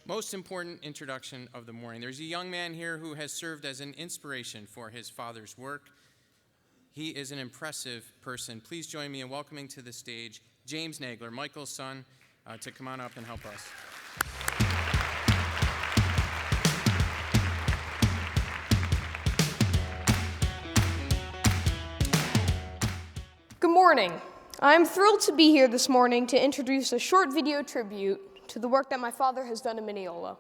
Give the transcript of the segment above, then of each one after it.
most important introduction of the morning. There's a young man here who has served as an inspiration for his father's work. He is an impressive person. Please join me in welcoming to the stage James Nagler, Michael's son, to come on up and help us. Good morning. I'm thrilled to be here this morning to introduce a short video tribute to the work that my father has done in Mineola.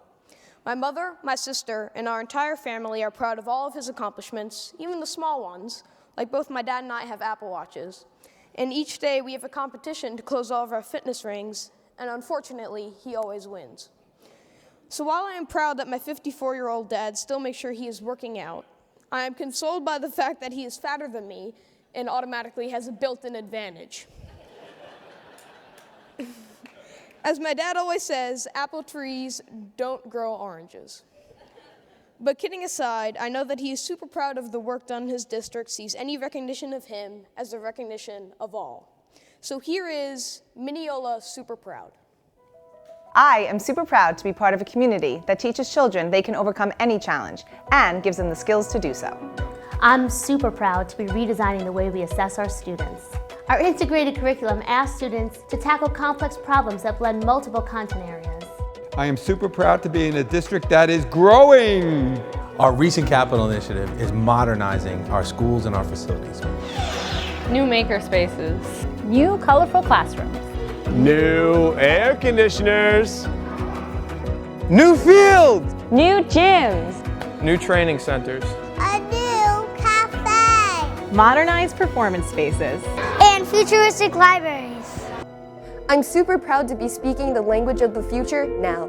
My mother, my sister, and our entire family are proud of all of his accomplishments, even the small ones, like both my dad and I have Apple Watches. And each day we have a competition to close all of our fitness rings, and unfortunately, he always wins. So while I am proud that my 54-year-old dad still makes sure he is working out, I am consoled by the fact that he is fatter than me and automatically has a built-in advantage. As my dad always says, apple trees don't grow oranges. But kidding aside, I know that he is super proud of the work done in his district, sees any recognition of him as a recognition of all. So here is Mineola Super Proud. I am super proud to be part of a community that teaches children they can overcome any challenge and gives them the skills to do so. I'm super proud to be redesigning the way we assess our students. Our integrated curriculum asks students to tackle complex problems that blend multiple content areas. I am super proud to be in a district that is growing. Our recent capital initiative is modernizing our schools and our facilities. New maker spaces. New colorful classrooms. New air conditioners. New fields. New gyms. New training centers. A new cafe. Modernized performance spaces. And futuristic libraries. I'm super proud to be speaking the language of the future now.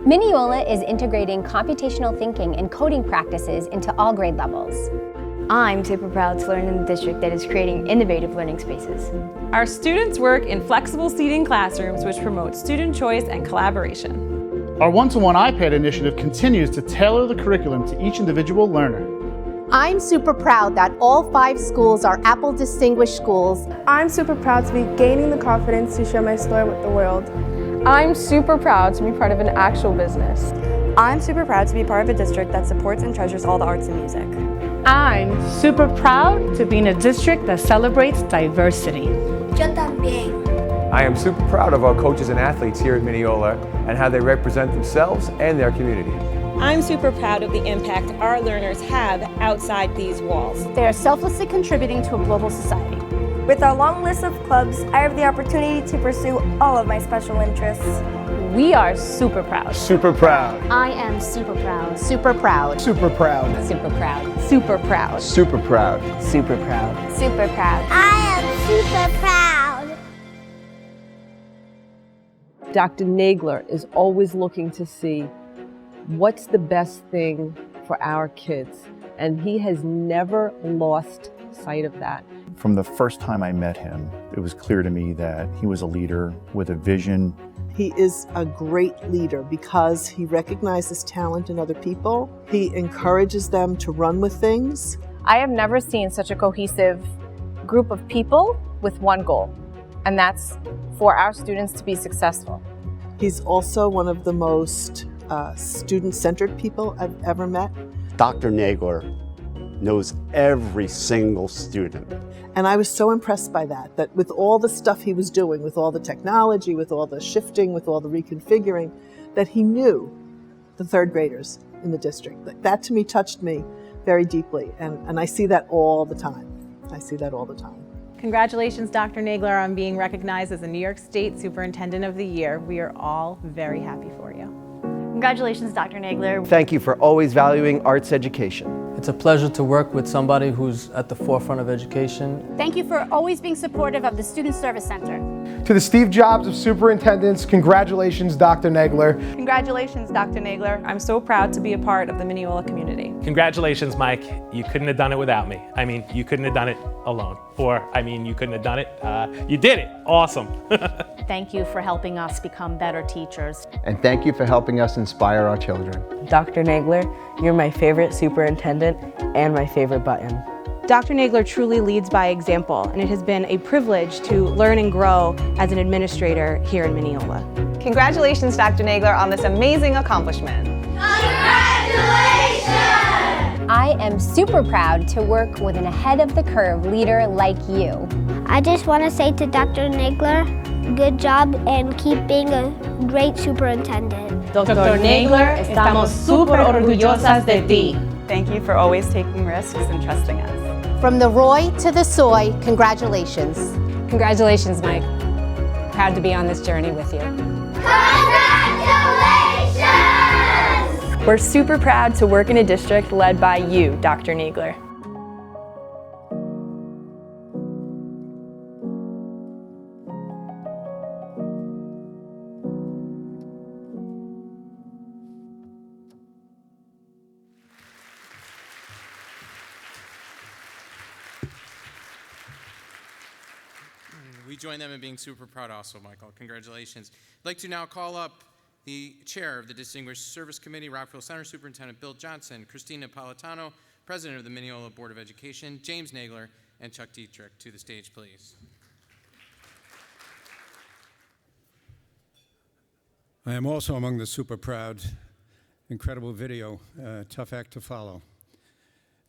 Mineola is integrating computational thinking and coding practices into all grade levels. I'm super proud to learn in the district that is creating innovative learning spaces. Our students work in flexible seating classrooms which promote student choice and collaboration. Our one-to-one iPad initiative continues to tailor the curriculum to each individual learner. I'm super proud that all 5 schools are Apple Distinguished Schools. I'm super proud to be gaining the confidence to share my story with the world. I'm super proud to be part of an actual business. I'm super proud to be part of a district that supports and treasures all the arts and music. I'm super proud to be in a district that celebrates diversity. Yo también. I am super proud of our coaches and athletes here at Mineola and how they represent themselves and their community. I'm super proud of the impact our learners have outside these walls. They are selflessly contributing to a global society. With our long list of clubs, I have the opportunity to pursue all of my special interests. We are super proud. Super proud. I am super proud. Super proud. Super proud. Super proud. Super proud. Super proud. Super proud. Super proud. I am super proud. Dr. Nagler is always looking to see what's the best thing for our kids, and he has never lost sight of that. From the first time I met him, it was clear to me that he was a leader with a vision. He is a great leader because he recognizes talent in other people. He encourages them to run with things. I have never seen such a cohesive group of people with one goal, and that's for our students to be successful. He's also one of the most student-centered people I've ever met. Dr. Nagler knows every single student. And I was so impressed by that with all the stuff he was doing, with all the technology, with all the shifting, with all the reconfiguring, that he knew the third graders in the district. That to me touched me very deeply, and I see that all the time. I see that all the time. Congratulations, Dr. Nagler, on being recognized as the New York State Superintendent of the Year. We are all very happy for you. Congratulations, Dr. Nagler. Thank you for always valuing arts education. It's a pleasure to work with somebody who's at the forefront of education. Thank you for always being supportive of the Student Service Center. To the Steve Jobs of superintendents, congratulations, Dr. Nagler. Congratulations, Dr. Nagler. I'm so proud to be a part of the Mineola community. Congratulations, Mike. You couldn't have done it without me. I mean, you couldn't have done it alone. You couldn't have done it. You did it. Awesome. Thank you for helping us become better teachers. And thank you for helping us inspire our children. Dr. Nagler, you're my favorite superintendent and my favorite button. Dr. Nagler truly leads by example, and it has been a privilege to learn and grow as an administrator here in Mineola. Congratulations, Dr. Nagler, on this amazing accomplishment. I am super proud to work with an ahead-of-the-curve leader like you. I just want to say to Dr. Nagler, good job and keep being a great superintendent. Dr. Nagler, estamos súper orgullosas de ti. Thank you for always taking risks and trusting us. From the Roy to the Soy, congratulations. Congratulations, Mike. Proud to be on this journey with you. We're super proud to work in a district led by you, Dr. Nagler. We join them in being super proud also, Michael. Congratulations. I'd like to now call up the chair of the Distinguished Service Committee, Rockville Center Superintendent Bill Johnson, Christina Napolitano, President of the Mineola Board of Education, James Nagler, and Chuck Dietrich to the stage, please. I am also among the super proud. Incredible video, tough act to follow.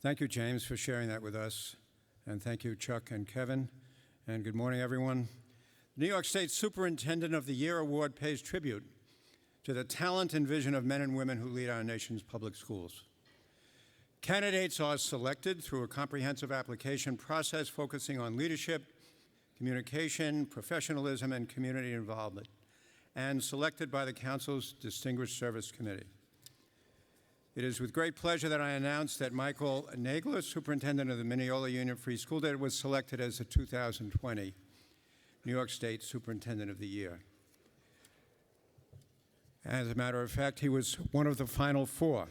Thank you, James, for sharing that with us. And thank you, Chuck and Kevin. And good morning, everyone. The New York State Superintendent of the Year Award pays tribute to the talent and vision of men and women who lead our nation's public schools. Candidates are selected through a comprehensive application process focusing on leadership, communication, professionalism, and community involvement, and selected by the Council's Distinguished Service Committee. It is with great pleasure that I announce that Michael Nagler, Superintendent of the Mineola Union Free School District, was selected as the 2020 New York State Superintendent of the Year. As a matter of fact, he was one of the final four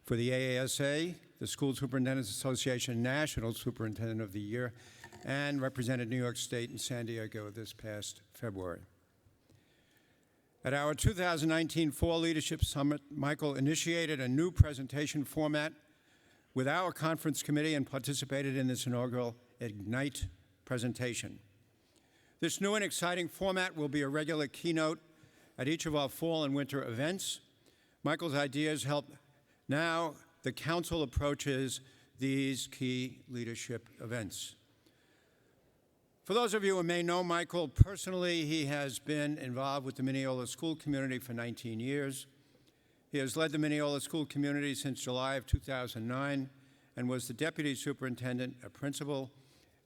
for the AASA, the School Superintendents Association National Superintendent of the Year, and represented New York State and San Diego this past February. At our 2019 Fall Leadership Summit, Michael initiated a new presentation format with our conference committee and participated in this inaugural Ignite presentation. This new and exciting format will be a regular keynote at each of our fall and winter events. Michael's ideas help now the Council approaches these key leadership events. For those of you who may know Michael personally, he has been involved with the Mineola school community for 19 years. He has led the Mineola school community since July of 2009 and was the deputy superintendent, a principal,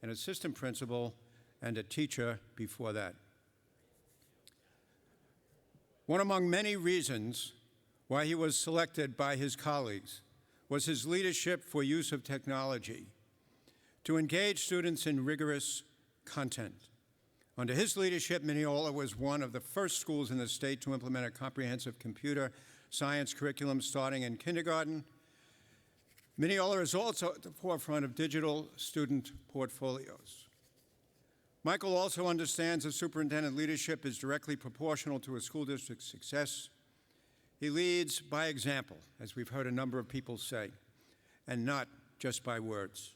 an assistant principal, and a teacher before that. One among many reasons why he was selected by his colleagues was his leadership for use of technology to engage students in rigorous content. Under his leadership, Mineola was one of the first schools in the state to implement a comprehensive computer science curriculum starting in kindergarten. Mineola is also at the forefront of digital student portfolios. Michael also understands that superintendent leadership is directly proportional to a school district's success. He leads by example, as we've heard a number of people say, and not just by words.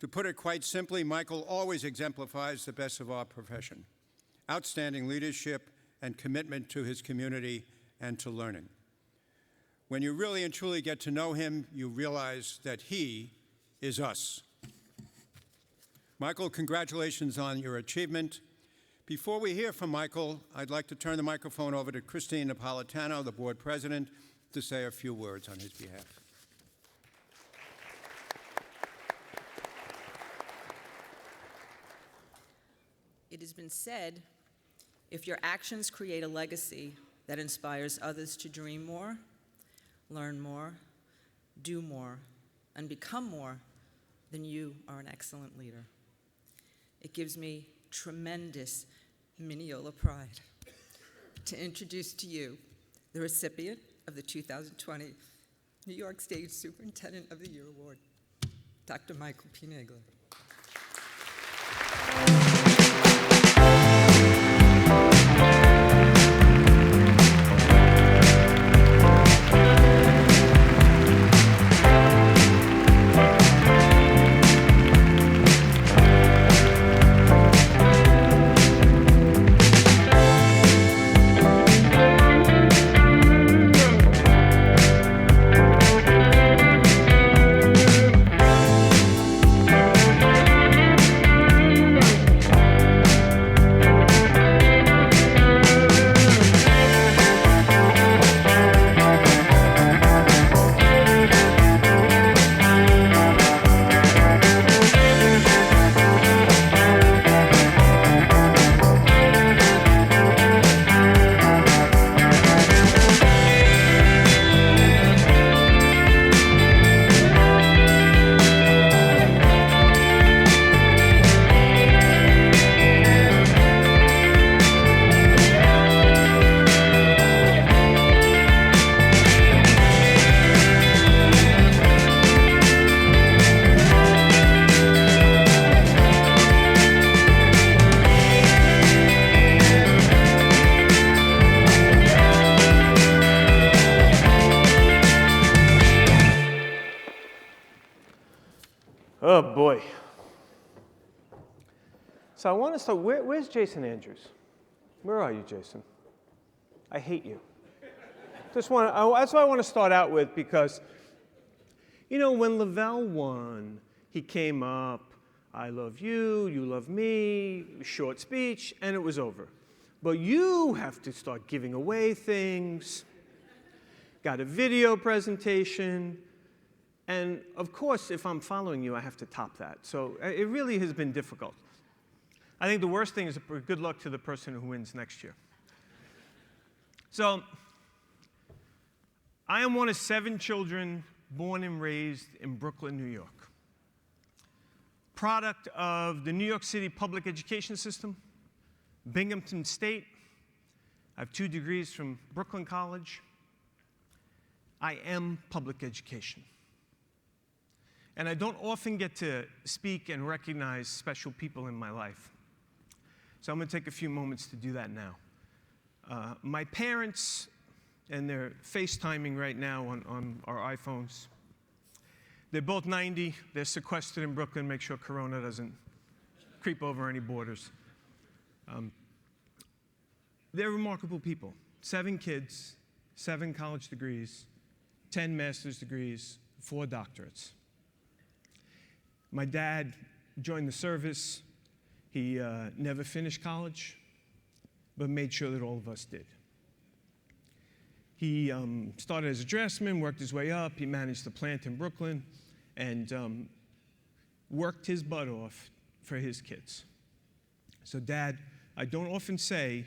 To put it quite simply, Michael always exemplifies the best of our profession: outstanding leadership and commitment to his community and to learning. When you really and truly get to know him, you realize that he is us. Michael, congratulations on your achievement. Before we hear from Michael, I'd like to turn the microphone over to Christine Napolitano, the board president, to say a few words on his behalf. It has been said, if your actions create a legacy that inspires others to dream more, learn more, do more, and become more, then you are an excellent leader. It gives me tremendous Mineola pride to introduce to you the recipient of the 2020 New York State Superintendent of the Year Award, Dr. Michael P. Nagler. So I want to start, where's Jason Andrews? Where are you, Jason? I hate you. That's what I want to start out with, because, you know, when Lavelle won, he came up, I love you, you love me, short speech, and it was over. But you have to start giving away things, got a video presentation, and of course, if I'm following you, I have to top that. So it really has been difficult. I think the worst thing is good luck to the person who wins next year. So I am one of 7 children born and raised in Brooklyn, New York. Product of the New York City public education system, Binghamton State. I have 2 degrees from Brooklyn College. I am public education. And I don't often get to speak and recognize special people in my life. So I'm going to take a few moments to do that now. My parents, and they're FaceTiming right now on our iPhones. They're both 90. They're sequestered in Brooklyn, make sure Corona doesn't creep over any borders. They're remarkable people. 7 kids, 7 college degrees, 10 master's degrees, 4 doctorates. My dad joined the service. He never finished college, but made sure that all of us did. He started as a draftsman, worked his way up. He managed the plant in Brooklyn, and worked his butt off for his kids. So, Dad, I don't often say,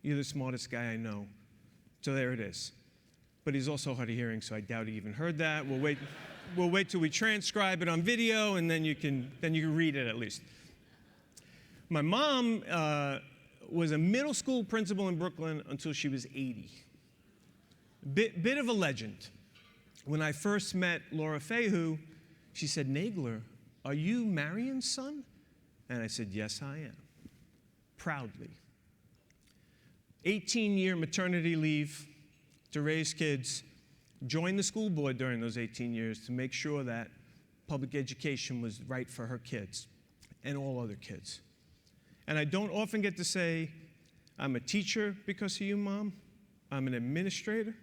you're the smartest guy I know. So there it is. But he's also hard of hearing, so I doubt he even heard that. We'll wait till we transcribe it on video, and then you can read it at least. My mom was a middle school principal in Brooklyn until she was 80. Bit of a legend. When I first met Laura Fayhu, she said, "Nagler, are you Marion's son?" And I said, "Yes, I am." Proudly. 18-year maternity leave to raise kids, joined the school board during those 18 years to make sure that public education was right for her kids and all other kids. And I don't often get to say, I'm a teacher because of you, Mom. I'm an administrator.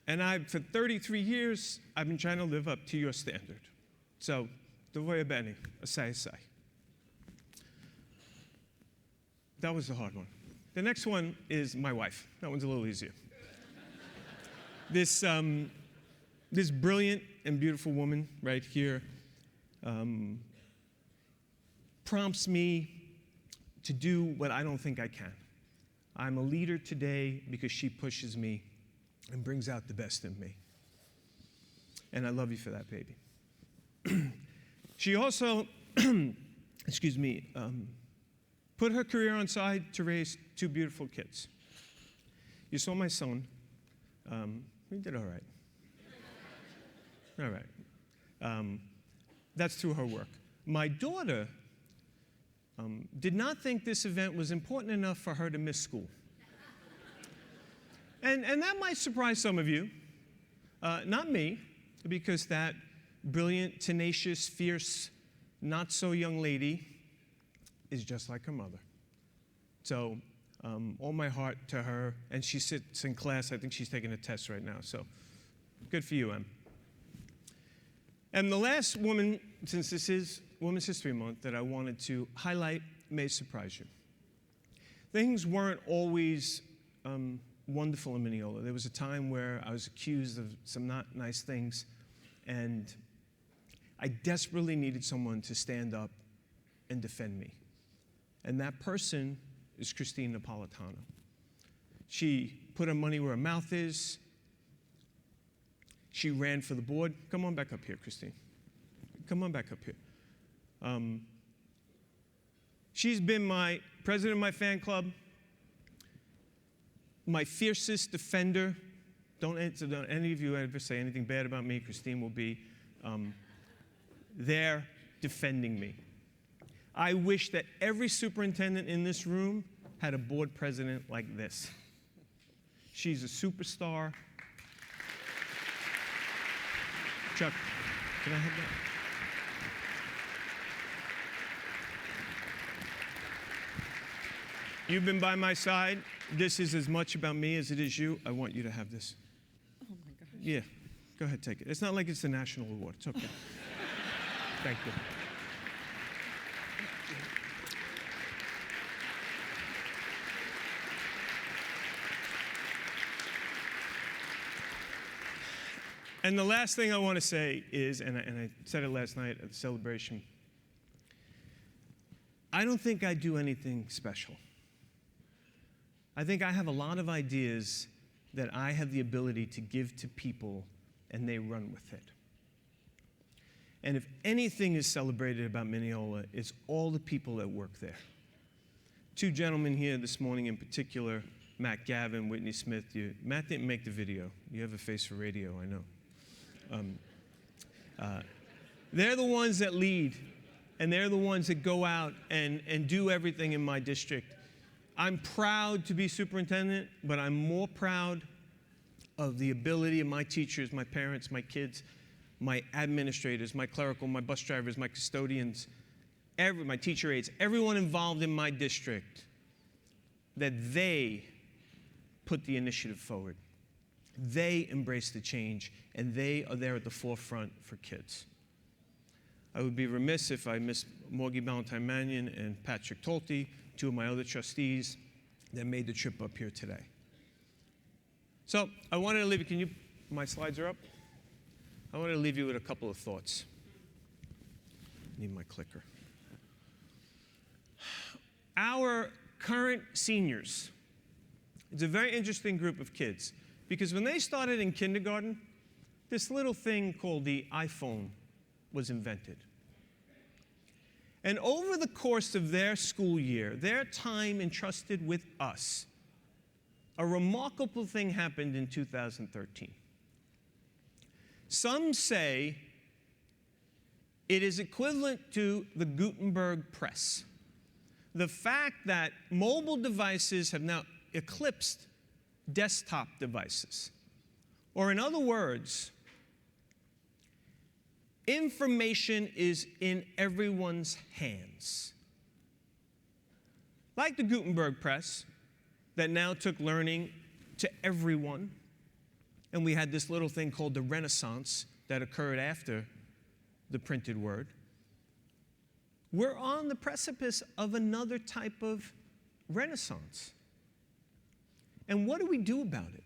And for 33 years, I've been trying to live up to your standard. So, Devoya Benny, asai. That was the hard one. The next one is my wife. That one's a little easier. This brilliant and beautiful woman right here prompts me to do what I don't think I can. I'm a leader today because she pushes me and brings out the best in me. And I love you for that, baby. She also, put her career on side to raise 2 beautiful kids. You saw my son. He did all right. All right. That's through her work. My daughter did not think this event was important enough for her to miss school. And that might surprise some of you. Not me, because that brilliant, tenacious, fierce, not-so-young lady is just like her mother. So all my heart to her, and she sits in class. I think she's taking a test right now, so good for you, Em. And the last woman, since this is Women's History Month, that I wanted to highlight may surprise you. Things weren't always wonderful in Mineola. There was a time where I was accused of some not nice things, and I desperately needed someone to stand up and defend me. And that person is Christine Napolitano. She put her money where her mouth is. She ran for the board. Come on back up here, Christine. Come on back up here. She's been my president of my fan club, my fiercest defender. Don't any of you ever say anything bad about me. Christine will be there defending me. I wish that every superintendent in this room had a board president like this. She's a superstar. Chuck, can I have You've been by my side. This is as much about me as it is you. I want you to have this. Oh my gosh. Yeah, go ahead, take it. It's not like it's the national award. It's okay. Thank you. And the last thing I want to say is, and I said it last night at the celebration, I don't think I do anything special. I think I have a lot of ideas that I have the ability to give to people, and they run with it. And if anything is celebrated about Mineola, it's all the people that work there. Two gentlemen here this morning in particular, Matt Gavin, Whitney Smith. Matt didn't make the video. You have a face for radio, I know. They're the ones that lead, and they're the ones that go out and do everything in my district. I'm proud to be superintendent, but I'm more proud of the ability of my teachers, my parents, my kids, my administrators, my clerical, my bus drivers, my custodians, my teacher aides, everyone involved in my district, that they put the initiative forward. They embrace the change, and they are there at the forefront for kids. I would be remiss if I missed Morgie Ballantyne-Mannion and Patrick Tolte, two of my other trustees that made the trip up here today. So I wanted to leave you, my slides are up? I wanted to leave you with a couple of thoughts. I need my clicker. Our current seniors, it's a very interesting group of kids, because when they started in kindergarten, this little thing called the iPhone was invented. And over the course of their school year, their time entrusted with us, a remarkable thing happened in 2013. Some say it is equivalent to the Gutenberg press. The fact that mobile devices have now eclipsed desktop devices. Or in other words, information is in everyone's hands. Like the Gutenberg press that now took learning to everyone, and we had this little thing called the Renaissance that occurred after the printed word. We're on the precipice of another type of renaissance. And what do we do about it?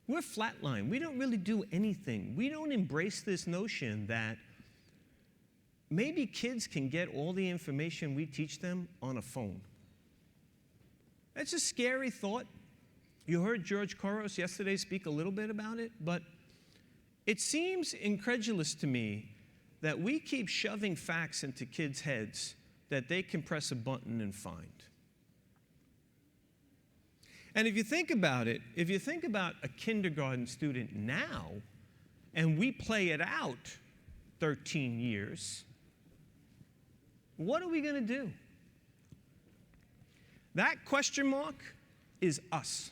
We're flatline. We don't really do anything. We don't embrace this notion that maybe kids can get all the information we teach them on a phone. That's a scary thought. You heard George Koros yesterday speak a little bit about it, but it seems incredulous to me that we keep shoving facts into kids' heads that they can press a button and find. And if you think about it, if you think about a kindergarten student now, and we play it out 13 years, what are we going to do? That question mark is us.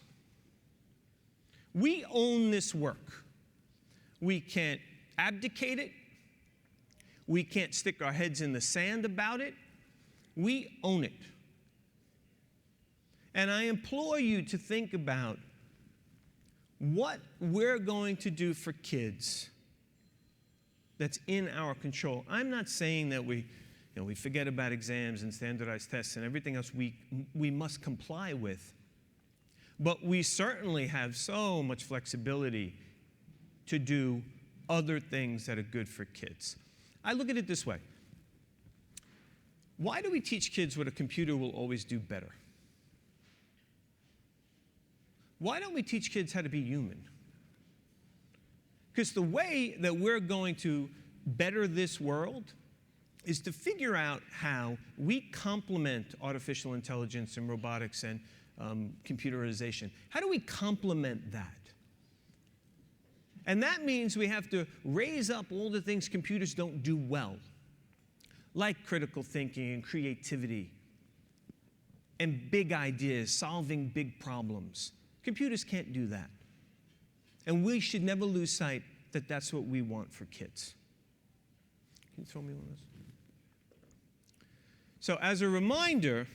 We own this work. We can't abdicate it. We can't stick our heads in the sand about it. We own it. And I implore you to think about what we're going to do for kids that's in our control. I'm not saying that we forget about exams and standardized tests and everything else we must comply with. But we certainly have so much flexibility to do other things that are good for kids. I look at it this way. Why do we teach kids what a computer will always do better? Why don't we teach kids how to be human? Because the way that we're going to better this world is to figure out how we complement artificial intelligence and robotics and computerization. How do we complement that? And that means we have to raise up all the things computers don't do well, like critical thinking and creativity and big ideas, solving big problems. Computers can't do that. And we should never lose sight that that's what we want for kids. Can you throw me one of those? So as a reminder,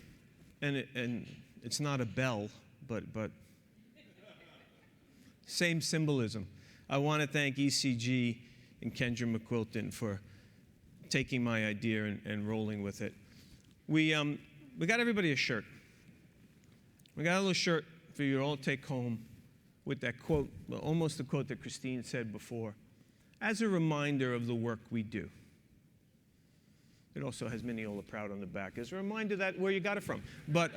and it's not a bell, but same symbolism. I want to thank ECG and Kendra McQuilton for taking my idea and rolling with it. We got everybody a shirt. We got a little shirt for you to all take home with that quote, almost the quote that Christine said before, as a reminder of the work we do. It also has Mineola Proud on the back as a reminder that where you got it from. But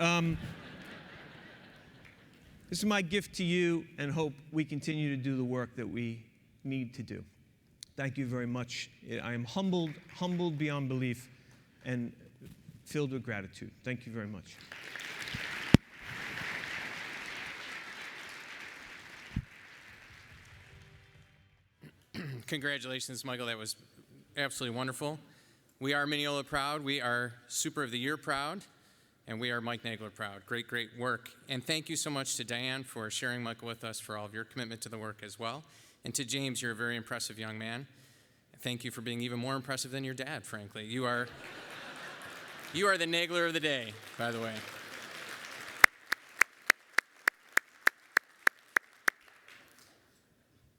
this is my gift to you, and hope we continue to do the work that we need to do. Thank you very much. I am humbled beyond belief, and filled with gratitude. Thank you very much. Congratulations, Michael. That was absolutely wonderful. We are Mineola proud. We are Super of the Year proud. And we are Mike Nagler proud. Great, great work. And thank you so much to Diane for sharing Michael with us, for all of your commitment to the work as well. And to James, you're a very impressive young man. Thank you for being even more impressive than your dad, frankly. You are the Nagler of the day, by the way.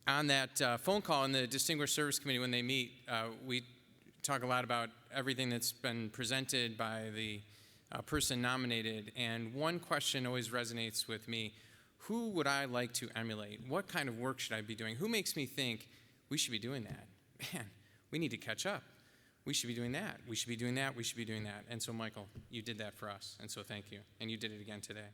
On that phone call in the Distinguished Service Committee when they meet, we talk a lot about everything that's been presented by the person nominated, and one question always resonates with me. Who would I like to emulate? What kind of work should I be doing? Who makes me think we should be doing that? Man, we need to catch up. We should be doing that. We should be doing that. We should be doing that. And so, Michael, you did that for us, and so thank you. And you did it again today.